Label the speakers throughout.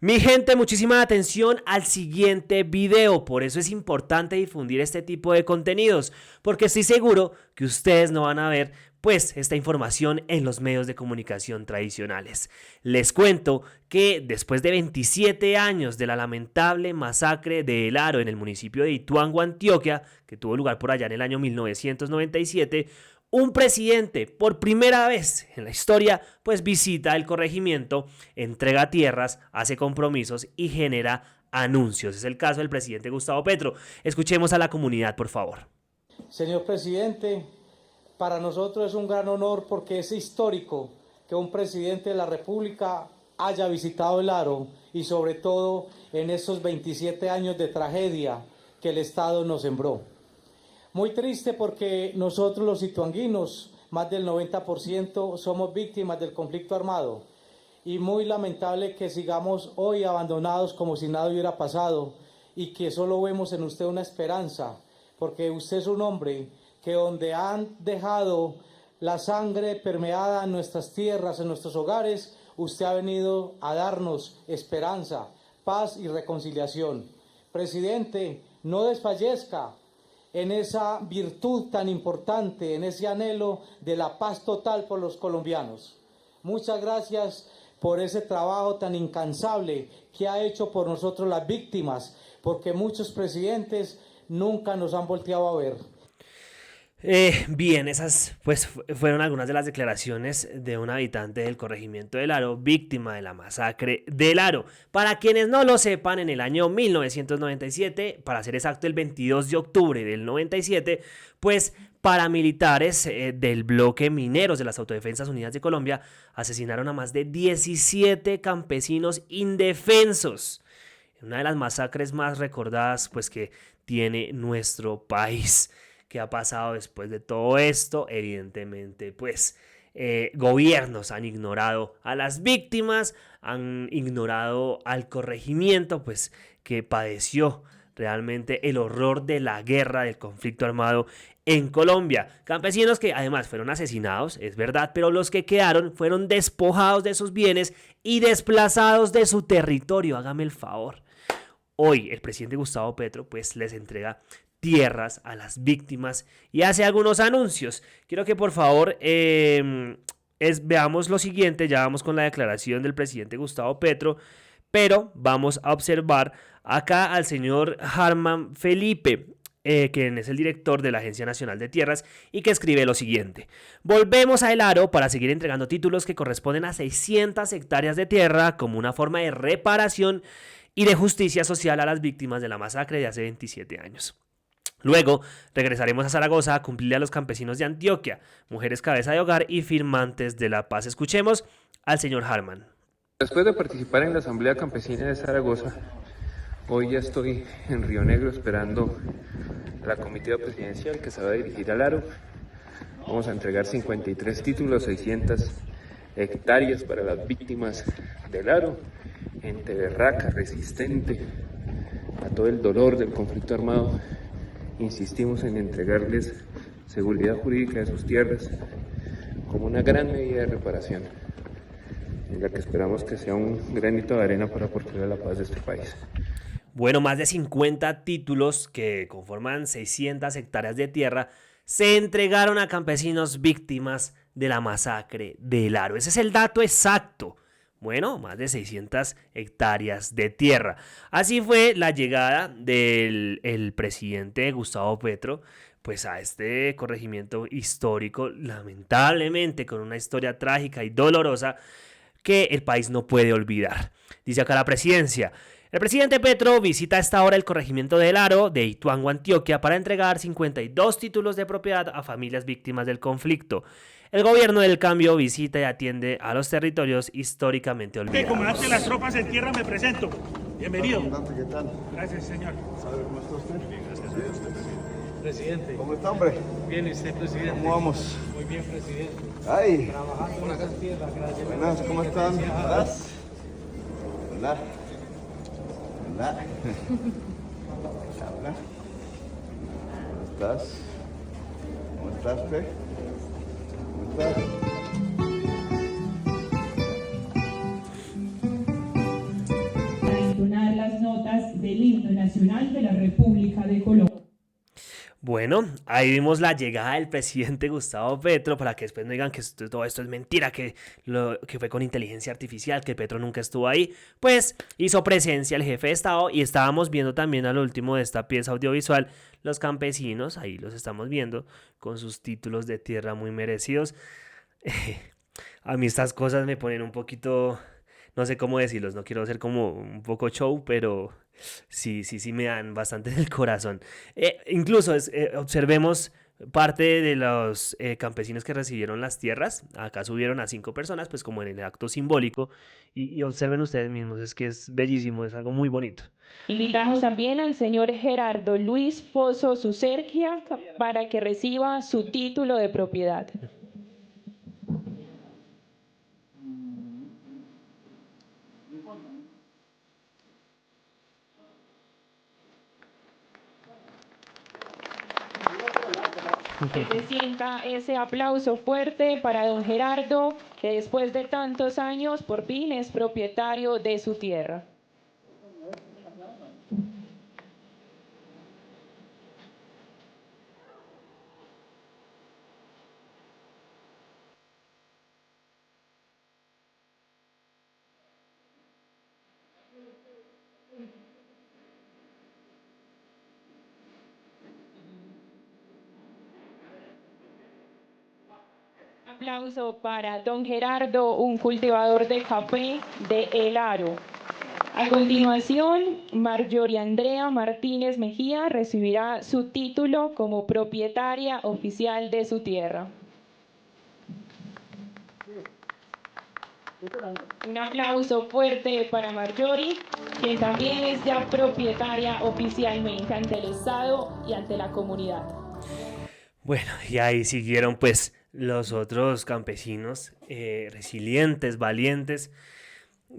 Speaker 1: Mi gente, muchísima atención al siguiente video, por eso es importante difundir este tipo de contenidos, porque estoy seguro que ustedes no van a ver pues esta información en los medios de comunicación tradicionales. Les cuento que después de 27 años de la lamentable masacre de El Aro en el municipio de Ituango, Antioquia, que tuvo lugar por allá en el año 1997, un presidente, por primera vez en la historia, pues visita el corregimiento, entrega tierras, hace compromisos y genera anuncios. Es el caso del presidente Gustavo Petro. Escuchemos a la comunidad, por favor.
Speaker 2: Señor presidente, para nosotros es un gran honor porque es histórico que un presidente de la República haya visitado El Aro y sobre todo en esos 27 años de tragedia que el Estado nos sembró. Muy triste porque nosotros los ituanguinos, más del 90% somos víctimas del conflicto armado y muy lamentable que sigamos hoy abandonados como si nada hubiera pasado y que solo vemos en usted una esperanza, porque usted es un hombre que donde han dejado la sangre permeada en nuestras tierras, en nuestros hogares, usted ha venido a darnos esperanza, paz y reconciliación. Presidente, no desfallezca en esa virtud tan importante, en ese anhelo de la paz total por los colombianos. Muchas gracias por ese trabajo tan incansable que ha hecho por nosotros las víctimas, porque muchos presidentes nunca nos han volteado a ver.
Speaker 1: Bien, esas pues fueron algunas de las declaraciones de un habitante del corregimiento del Aro, víctima de la masacre del Aro. Para quienes no lo sepan, en el año 1997, para ser exacto el 22 de octubre del 97, pues paramilitares del bloque Mineros de las Autodefensas Unidas de Colombia asesinaron a más de 17 campesinos indefensos. Una de las masacres más recordadas pues que tiene nuestro país. ¿Qué ha pasado después de todo esto? Evidentemente, pues gobiernos han ignorado a las víctimas, han ignorado al corregimiento, pues que padeció realmente el horror de la guerra, del conflicto armado en Colombia. Campesinos que además fueron asesinados, es verdad, pero los que quedaron fueron despojados de sus bienes y desplazados de su territorio. Hágame el favor. Hoy el presidente Gustavo Petro pues les entrega tierras a las víctimas y hace algunos anuncios. Quiero que por favor veamos lo siguiente. Ya vamos con la declaración del presidente Gustavo Petro, pero vamos a observar acá al señor Harman Felipe, quien es el director de la Agencia Nacional de Tierras y que escribe lo siguiente: volvemos a El Aro para seguir entregando títulos que corresponden a 600 hectáreas de tierra como una forma de reparación y de justicia social a las víctimas de la masacre de hace 27 años. Luego regresaremos a Zaragoza a cumplirle a los campesinos de Antioquia, mujeres cabeza de hogar y firmantes de la paz. Escuchemos al señor Harman.
Speaker 3: Después de participar en la Asamblea Campesina de Zaragoza, hoy ya estoy en Río Negro esperando a la comitiva presidencial que se va a dirigir al Aro. Vamos a entregar 53 títulos, 600 hectáreas para las víctimas del Aro, gente berraca, resistente a todo el dolor del conflicto armado. Insistimos en entregarles seguridad jurídica de sus tierras como una gran medida de reparación, en la que esperamos que sea un granito de arena para aportar la paz de este país.
Speaker 1: Bueno, más de 50 títulos que conforman 600 hectáreas de tierra se entregaron a campesinos víctimas de la masacre del Aro. Ese es el dato exacto. Bueno, más de 600 hectáreas de tierra. Así fue la llegada del presidente Gustavo Petro pues a este corregimiento histórico, lamentablemente con una historia trágica y dolorosa que el país no puede olvidar. Dice acá la presidencia: el presidente Petro visita a esta hora el corregimiento de El Aro de Ituango, Antioquia, para entregar 52 títulos de propiedad a familias víctimas del conflicto. El gobierno del cambio visita y atiende a los territorios históricamente olvidados.
Speaker 4: Comandante de las tropas en tierra, me presento. Bienvenido.
Speaker 5: ¿Qué tal?
Speaker 4: Gracias, señor.
Speaker 5: ¿Sabe cómo está usted?
Speaker 4: Bien, gracias a Dios, presidente.
Speaker 5: ¿Cómo está, hombre?
Speaker 4: Bien, ¿y usted, presidente?
Speaker 5: ¿Cómo vamos?
Speaker 4: Muy bien, presidente.
Speaker 5: Ay,
Speaker 4: Trabajando en las tierras, gracias.
Speaker 5: buenas, ¿cómo están? Hola. Hola. Hola. Hola. ¿Cómo estás? ¿Cómo estás, usted? ¿Cómo estás?
Speaker 6: del himno nacional de la República de Colombia.
Speaker 1: Bueno, ahí vimos la llegada del presidente Gustavo Petro, para que después no digan que todo esto es mentira, que fue con inteligencia artificial, que Petro nunca estuvo ahí. Pues hizo presencia el jefe de Estado y estábamos viendo también a lo último de esta pieza audiovisual los campesinos, ahí los estamos viendo, con sus títulos de tierra muy merecidos. A mí estas cosas me ponen un poquito, no sé cómo decirlos, no quiero ser como un poco show, pero sí me dan bastante en el corazón. Incluso observemos parte de los campesinos que recibieron las tierras. Acá subieron a 5 personas, pues como en el acto simbólico. Y observen ustedes mismos, es que es bellísimo, es algo muy bonito.
Speaker 6: Invitamos también al señor Gerardo Luis Pozo Susergia para que reciba su título de propiedad. Que se sienta ese aplauso fuerte para don Gerardo, que después de tantos años por fin es propietario de su tierra. Aplauso para don Gerardo, un cultivador de café de El Aro. A continuación, Marjorie Andrea Martínez Mejía recibirá su título como propietaria oficial de su tierra. Un aplauso fuerte para Marjorie, quien también es ya propietaria oficialmente ante el Estado y ante la comunidad.
Speaker 1: Bueno, y ahí siguieron pues los otros campesinos resilientes, valientes,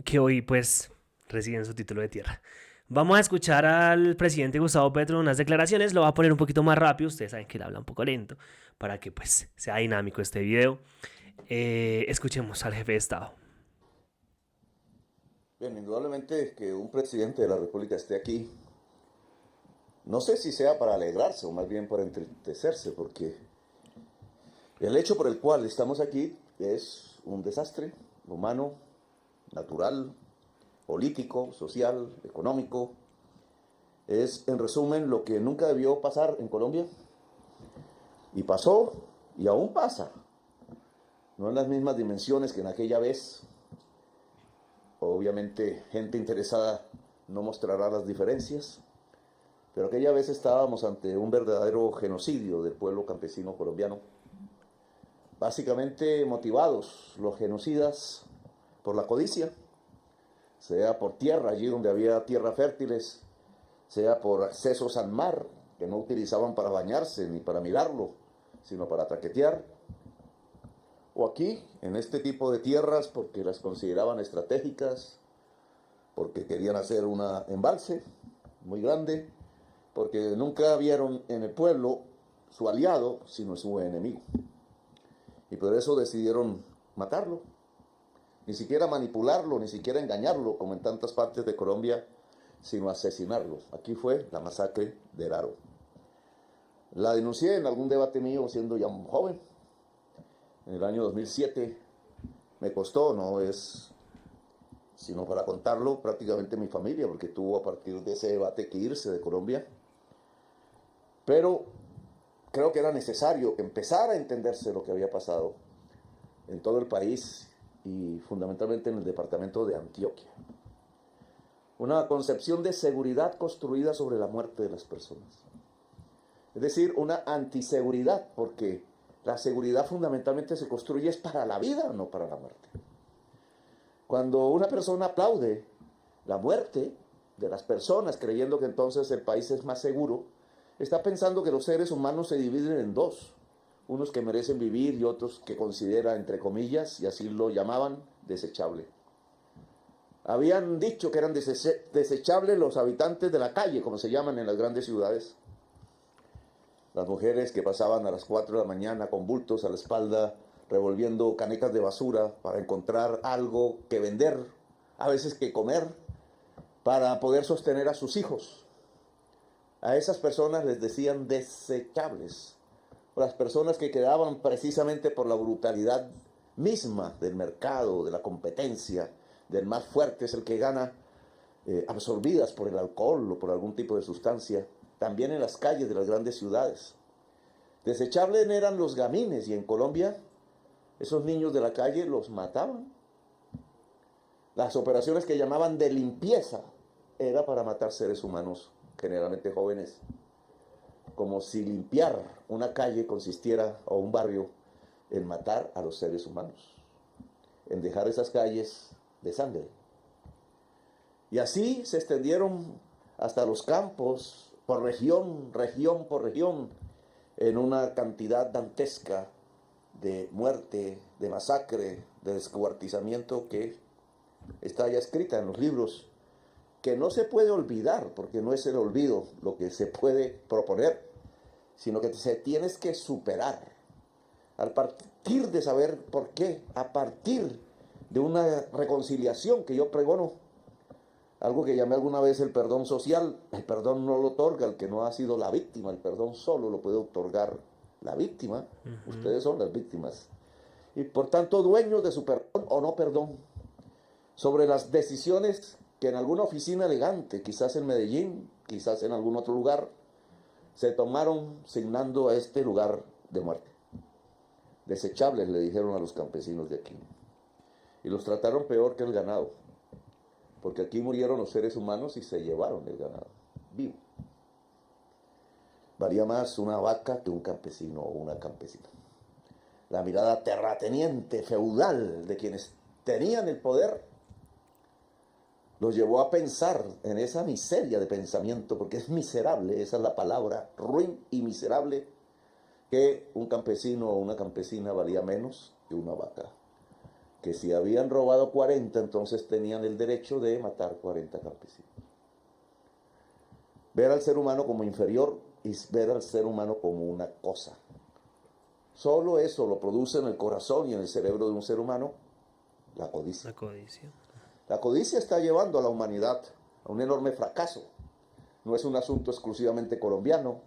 Speaker 1: que hoy pues reciben su título de tierra. Vamos a escuchar al presidente Gustavo Petro unas declaraciones, lo voy a poner un poquito más rápido, ustedes saben que él habla un poco lento, para que pues sea dinámico este video. Escuchemos al jefe de Estado.
Speaker 5: Bien, indudablemente que un presidente de la República esté aquí, no sé si sea para alegrarse o más bien para entristecerse, porque el hecho por el cual estamos aquí es un desastre humano, natural, político, social, económico. Es, en resumen, lo que nunca debió pasar en Colombia, y pasó, y aún pasa. No en las mismas dimensiones que en aquella vez. Obviamente, gente interesada no mostrará las diferencias, pero aquella vez estábamos ante un verdadero genocidio del pueblo campesino colombiano. Básicamente motivados los genocidas por la codicia, sea por tierra, allí donde había tierras fértiles, sea por accesos al mar, que no utilizaban para bañarse ni para mirarlo, sino para traquetear, o aquí, en este tipo de tierras, porque las consideraban estratégicas, porque querían hacer un embalse muy grande, porque nunca vieron en el pueblo su aliado, sino su enemigo. Y por eso decidieron matarlo, ni siquiera manipularlo, ni siquiera engañarlo, como en tantas partes de Colombia, sino asesinarlo. Aquí fue la masacre de El Aro. La denuncié en algún debate mío siendo ya un joven, en el año 2007. Me costó, no es sino para contarlo, prácticamente mi familia, porque tuvo a partir de ese debate que irse de Colombia. Pero creo que era necesario empezar a entenderse lo que había pasado en todo el país y fundamentalmente en el departamento de Antioquia. Una concepción de seguridad construida sobre la muerte de las personas. Es decir, una antiseguridad, porque la seguridad fundamentalmente se construye es para la vida, no para la muerte. Cuando una persona aplaude la muerte de las personas, creyendo que entonces el país es más seguro, está pensando que los seres humanos se dividen en dos. Unos que merecen vivir y otros que considera, entre comillas, y así lo llamaban, desechable. Habían dicho que eran desechables los habitantes de la calle, como se llaman en las grandes ciudades. Las mujeres que pasaban a las 4 de la mañana con bultos a la espalda, revolviendo canecas de basura para encontrar algo que vender, a veces que comer, para poder sostener a sus hijos. A esas personas les decían desechables. Las personas que quedaban precisamente por la brutalidad misma del mercado, de la competencia, del más fuerte es el que gana, absorbidas por el alcohol o por algún tipo de sustancia, también en las calles de las grandes ciudades. Desechables eran los gamines, y en Colombia esos niños de la calle los mataban. Las operaciones que llamaban de limpieza era para matar seres humanos, generalmente jóvenes, como si limpiar una calle consistiera, o un barrio, en matar a los seres humanos, en dejar esas calles de sangre. Y así se extendieron hasta los campos, por región por región, en una cantidad dantesca de muerte, de masacre, de descuartizamiento que está ya escrita en los libros, que no se puede olvidar, porque no es el olvido lo que se puede proponer, sino que se tienes que superar. A partir de saber por qué, a partir de una reconciliación que yo pregono, algo que llamé alguna vez el perdón social. El perdón no lo otorga el que no ha sido la víctima, el perdón solo lo puede otorgar la víctima. Ustedes son las víctimas. Y por tanto, dueños de su perdón o no perdón, sobre las decisiones que en alguna oficina elegante, quizás en Medellín, quizás en algún otro lugar, se tomaron signando a este lugar de muerte. Desechables, le dijeron a los campesinos de aquí. Y los trataron peor que el ganado, porque aquí murieron los seres humanos y se llevaron el ganado vivo. Valía más una vaca que un campesino o una campesina. La mirada terrateniente, feudal, de quienes tenían el poder, los llevó a pensar en esa miseria de pensamiento, porque es miserable, esa es la palabra, ruin y miserable, que un campesino o una campesina valía menos que una vaca. Que si habían robado 40, entonces tenían el derecho de matar 40 campesinos. Ver al ser humano como inferior y ver al ser humano como una cosa. Solo eso lo produce en el corazón y en el cerebro de un ser humano la codicia.
Speaker 1: La codicia.
Speaker 5: La codicia está llevando a la humanidad a un enorme fracaso. No es un asunto exclusivamente colombiano.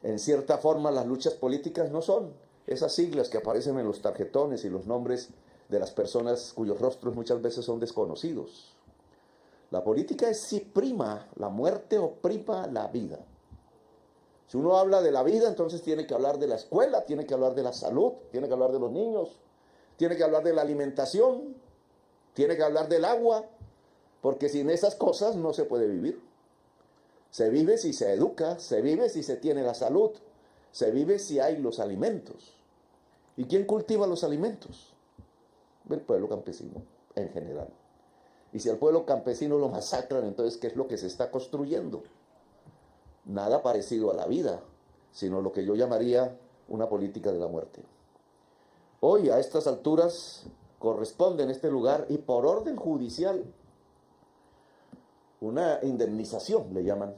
Speaker 5: En cierta forma, las luchas políticas no son esas siglas que aparecen en los tarjetones y los nombres de las personas cuyos rostros muchas veces son desconocidos. La política es si prima la muerte o prima la vida. Si uno habla de la vida, entonces tiene que hablar de la escuela, tiene que hablar de la salud, tiene que hablar de los niños, tiene que hablar de la alimentación, tiene que hablar del agua, porque sin esas cosas no se puede vivir. Se vive si se educa, se vive si se tiene la salud, se vive si hay los alimentos. ¿Y quién cultiva los alimentos? El pueblo campesino en general. Y si al pueblo campesino lo masacran, entonces ¿qué es lo que se está construyendo? Nada parecido a la vida, sino lo que yo llamaría una política de la muerte. Hoy, a estas alturas, corresponde en este lugar, y por orden judicial, una indemnización, le llaman.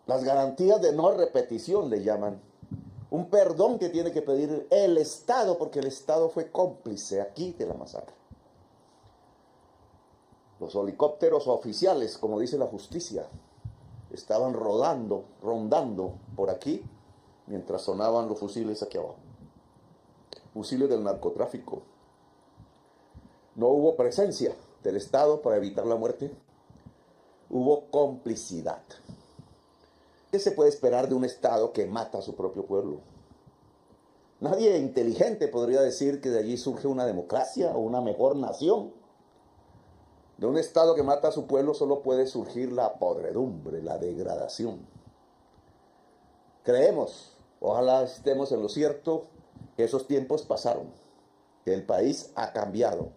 Speaker 5: Las garantías de no repetición, le llaman. Un perdón que tiene que pedir el Estado, porque el Estado fue cómplice aquí de la masacre. Los helicópteros oficiales, como dice la justicia, estaban rondando por aquí, mientras sonaban los fusiles aquí abajo. Fusiles del narcotráfico. No hubo presencia del Estado para evitar la muerte. Hubo complicidad. ¿Qué se puede esperar de un Estado que mata a su propio pueblo? Nadie inteligente podría decir que de allí surge una democracia o una mejor nación. De un Estado que mata a su pueblo solo puede surgir la podredumbre, la degradación. Creemos, ojalá estemos en lo cierto, que esos tiempos pasaron, que el país ha cambiado.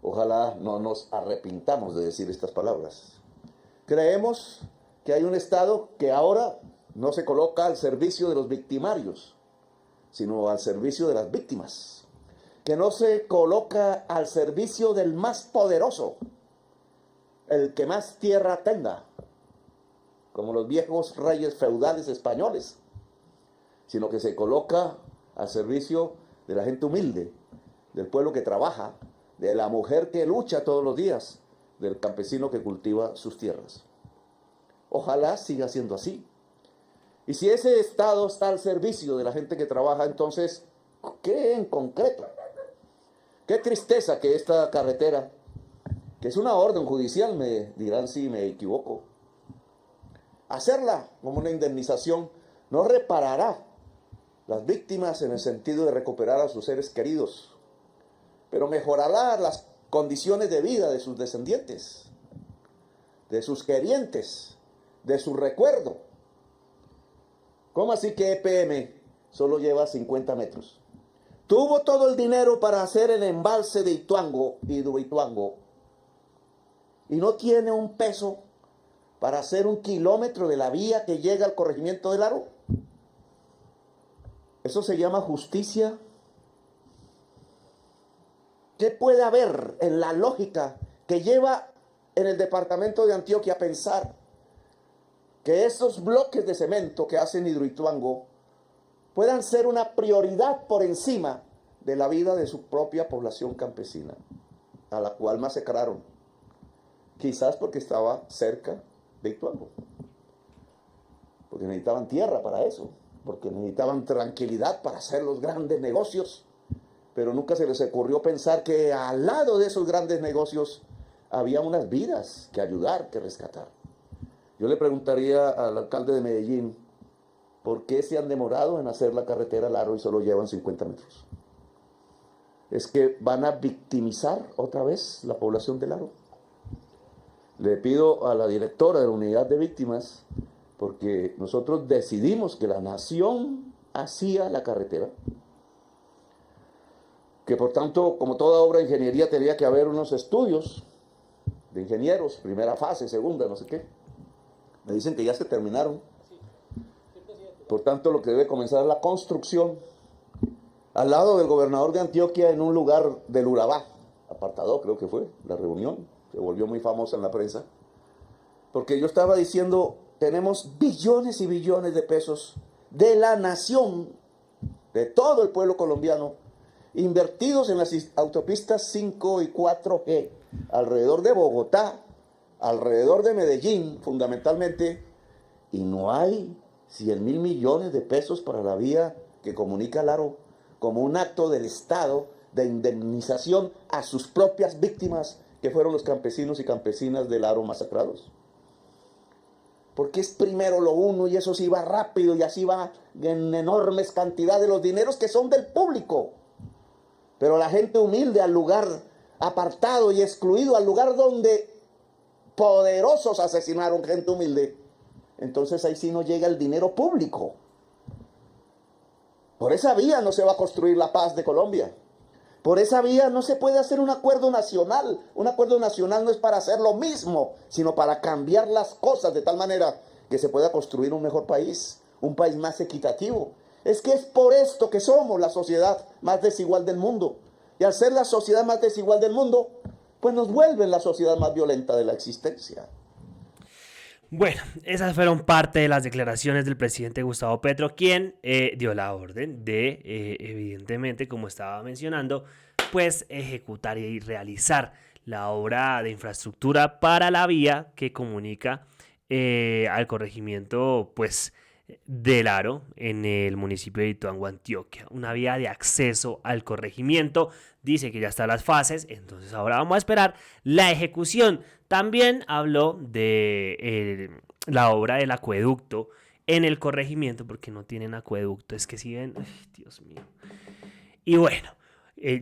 Speaker 5: Ojalá no nos arrepintamos de decir estas palabras. Creemos que hay un Estado que ahora no se coloca al servicio de los victimarios, sino al servicio de las víctimas. Que no se coloca al servicio del más poderoso, el que más tierra tenga, como los viejos reyes feudales españoles, sino que se coloca al servicio de la gente humilde, del pueblo que trabaja, de la mujer que lucha todos los días, del campesino que cultiva sus tierras. Ojalá siga siendo así. Y si ese Estado está al servicio de la gente que trabaja, entonces, ¿qué en concreto? Qué tristeza que esta carretera, que es una orden judicial, me dirán si me equivoco, hacerla como una indemnización no reparará las víctimas en el sentido de recuperar a sus seres queridos, pero mejorará las condiciones de vida de sus descendientes, de sus querientes, de su recuerdo. ¿Cómo así que EPM solo lleva 50 metros? Tuvo todo el dinero para hacer el embalse de Ituango y Hidroituango y no tiene un peso para hacer 1 kilómetro de la vía que llega al corregimiento del Aro. Eso se llama justicia. ¿Qué puede haber en la lógica que lleva en el departamento de Antioquia a pensar que esos bloques de cemento que hacen Hidroituango puedan ser una prioridad por encima de la vida de su propia población campesina, a la cual masacraron? Quizás porque estaba cerca de Ituango, porque necesitaban tierra para eso, porque necesitaban tranquilidad para hacer los grandes negocios, pero nunca se les ocurrió pensar que al lado de esos grandes negocios había unas vidas que ayudar, que rescatar. Yo le preguntaría al alcalde de Medellín, ¿por qué se han demorado en hacer la carretera al Aro y solo llevan 50 metros? ¿Es que van a victimizar otra vez la población del Aro? Le pido a la directora de la unidad de víctimas, porque nosotros decidimos que la nación hacía la carretera, que por tanto, como toda obra de ingeniería, tenía que haber unos estudios de ingenieros, primera fase, segunda, no sé qué. Me dicen que ya se terminaron. Por tanto, lo que debe comenzar es la construcción al lado del gobernador de Antioquia, en un lugar del Urabá, apartado creo que fue, la reunión, se volvió muy famosa en la prensa, porque yo estaba diciendo, tenemos billones y billones de pesos de la nación, de todo el pueblo colombiano, invertidos en las autopistas 5 y 4G, alrededor de Bogotá, alrededor de Medellín, fundamentalmente, y no hay 100.000 millones de pesos para la vía que comunica el Aro, como un acto del Estado de indemnización a sus propias víctimas, que fueron los campesinos y campesinas del Aro masacrados. Porque es primero lo uno y eso sí va rápido y así va en enormes cantidades los dineros que son del público. Pero la gente humilde al lugar apartado y excluido, al lugar donde poderosos asesinaron gente humilde, entonces ahí sí no llega el dinero público. Por esa vía no se va a construir la paz de Colombia. Por esa vía no se puede hacer un acuerdo nacional. Un acuerdo nacional no es para hacer lo mismo, sino para cambiar las cosas de tal manera que se pueda construir un mejor país, un país más equitativo. Es que es por esto que somos la sociedad más desigual del mundo. Y al ser la sociedad más desigual del mundo, pues nos vuelven la sociedad más violenta de la existencia.
Speaker 1: Bueno, esas fueron parte de las declaraciones del presidente Gustavo Petro, quien dio la orden de, evidentemente, como estaba mencionando, pues ejecutar y realizar la obra de infraestructura para la vía que comunica al corregimiento, pues, del Aro en el municipio de Ituango, Antioquia. Una vía de acceso al corregimiento. Dice que ya están las fases, entonces ahora vamos a esperar la ejecución. También habló de la obra del acueducto en el corregimiento, porque no tienen acueducto. Es que si ven, ay, Dios mío. Y bueno,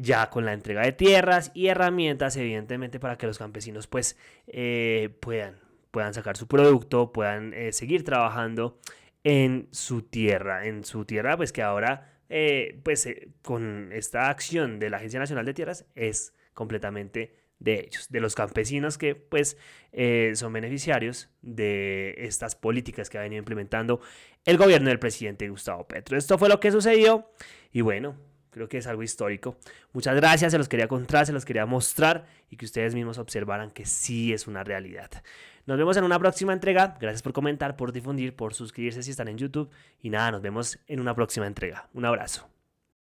Speaker 1: ya con la entrega de tierras y herramientas, evidentemente, para que los campesinos pues puedan sacar su producto, puedan seguir trabajando en su tierra pues que ahora con esta acción de la Agencia Nacional de Tierras es completamente de ellos, de los campesinos que pues son beneficiarios de estas políticas que ha venido implementando el gobierno del presidente Gustavo Petro. Esto fue lo que sucedió y bueno, creo que es algo histórico. Muchas gracias, se los quería contar, se los quería mostrar y que ustedes mismos observaran que sí es una realidad. Nos vemos en una próxima entrega. Gracias por comentar, por difundir, por suscribirse si están en YouTube. Y nada, nos vemos en una próxima entrega. Un abrazo.